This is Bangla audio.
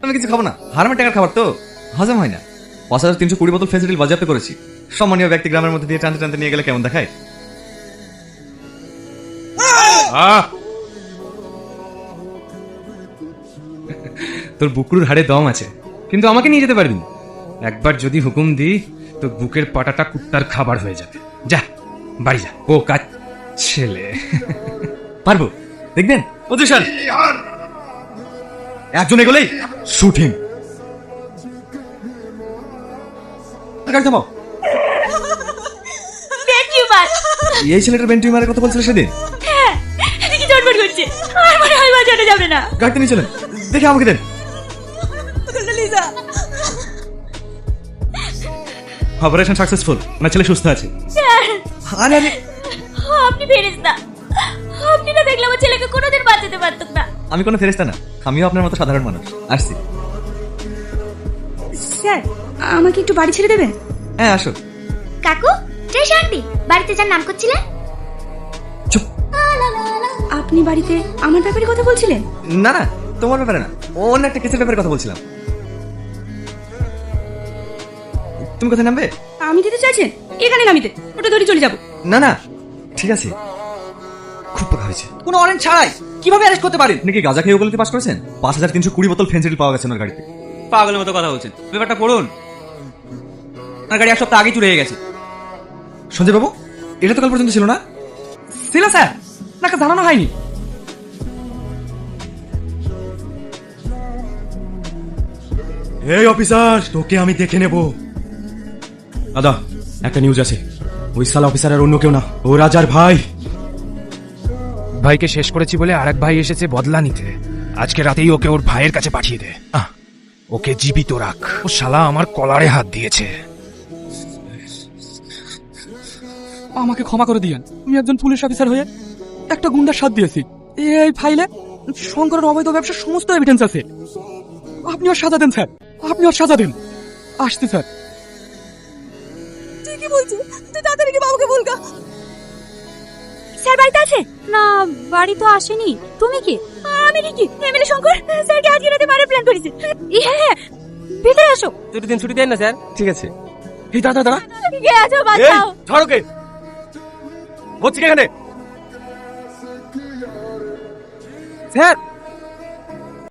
আমি কিছু খাবো না, হারামের টাকার খাবার তো হজম হয় না। ৫,৩২০ বোতল ফেন্সিডিল বাজেয়াপ্ত করেছি। সম্মানীয় ব্যক্তি গ্রামের মধ্যে দিয়ে টানতে টানতে নিয়ে গেলে কেমন দেখায়? তোর বুকরুর হাড়ে দম আছে, কিন্তু আমাকে নিয়ে যেতে পারবি না। একবার যদি হুকুম দিই তোর বুকের পাটাটা কুত্তার খাবার হয়ে যাবে। যা বাড়ি যা, ও কাজ ছেলে। পারবো, দেখবেন পজিশন একজন এগোলেই শুটিং। গাড়ি থামাও। এই ছেলেটার ব্রেন টিউমারের কথা বলছিল সেদিন। হ্যাঁ, কি জটপট করছে, আর মনে হয় বাঁচানো যাবে না। গাড়িতে নিয়ে চলেন, দেখে আমাকে দেন। লিজা, অপারেশন সাকসেসফুল, না ছেলে সুস্থ আছে। স্যার আরে আরে, আপনি ফেরেশতা, আপনি না দেখলে আমার ছেলেকে কোনোদিন বাঁচাতে পারতুম না। আমি কোনো ফেরেশতা না, আমিও আপনার মতো সাধারণ মানুষ। আসছি। স্যার, আমাকে একটু বাড়ি ছেড়ে দেবেন? হ্যাঁ আসো। কাকু, জয় শান্তি। বাড়িতে যার নাম করছিলেন? চুপ। আপনি বাড়িতে আমার ব্যাপারে কথা বলছিলেন? না না, তোমার ব্যাপারে না, অন্য একটা কেসের ব্যাপারে কথা বলছিলাম। তুমি কোথায় নামবে? আমি দিতে চাইছেন এখানে নামিতে, ওটা ধরে চলে যাবো। না না, ঠিক আছে। খুব পাকা হয়েছে। কোনো ওয়ারেন্ট ছাড়াই কিভাবে অ্যারেস্ট করতে পারেন? আপনি কি গাঁজা খেয়ে ওগুলোতে পাস করেছেন? ৫,৩২০ বোতল ফেন্সিডিল পাওয়া গেছে ওনার গাড়িতে। পাগলের মতো কথা বলছেন, ব্যাপারটা পড়ুন। আপনার গাড়ি 1 সপ্তাহ আগে চুরি হয়ে গেছে। সঞ্জয় বাবু, এটা তো কাল পর্যন্ত ছিল না। ছিল স্যার, আপনাকে জানানো হয়নি। এই অফিসার, তোকে আমি দেখে নেব। দাদা, একটা নিউজ আছে। ওই সালা অফিসারের অন্য কেউ না, ও রাজার ভাই। ভাইকে শেষ করেছি বলে আরেক ভাই এসেছে বদলা নিতে। আজকে রাতেই ওকে ওর ভাইয়ের কাছে পাঠিয়ে দে। ওকে জীবিত রাখ, ও শালা আমার কলারে হাত দিয়েছে। আমাকে ক্ষমা করে দিয়েন, আমি একজন পুলিশ অফিসার হয়ে একটা গুন্ডার সাথ দিয়েছি। এই ফাইলে শঙ্করের অবৈধ ব্যবসার সমস্ত এভিডেন্স আছে। আপনি ওর সাজা দেন স্যার, আপনি ওর সাজা দেন। আসছি স্যার। তুই কি বলছিস? তুই তাড়াতাড়ি কি বাবুকে বলগা। স্যার বাড়িতে আছে? না, বাড়ি তো আসেনি। তুমি কি? আমি কি এমএলএ শঙ্কর স্যারকে আজকে রাতে মারার প্ল্যান করেছি। হ্যাঁ, ভিতরে আসো। দুটো দিন ছুটি দেন না স্যার? ঠিক আছে। এই দাদা দাদা, কে আছো, বাঁচাও। ছাড়োকে হচ্ছে এখানে। স্যার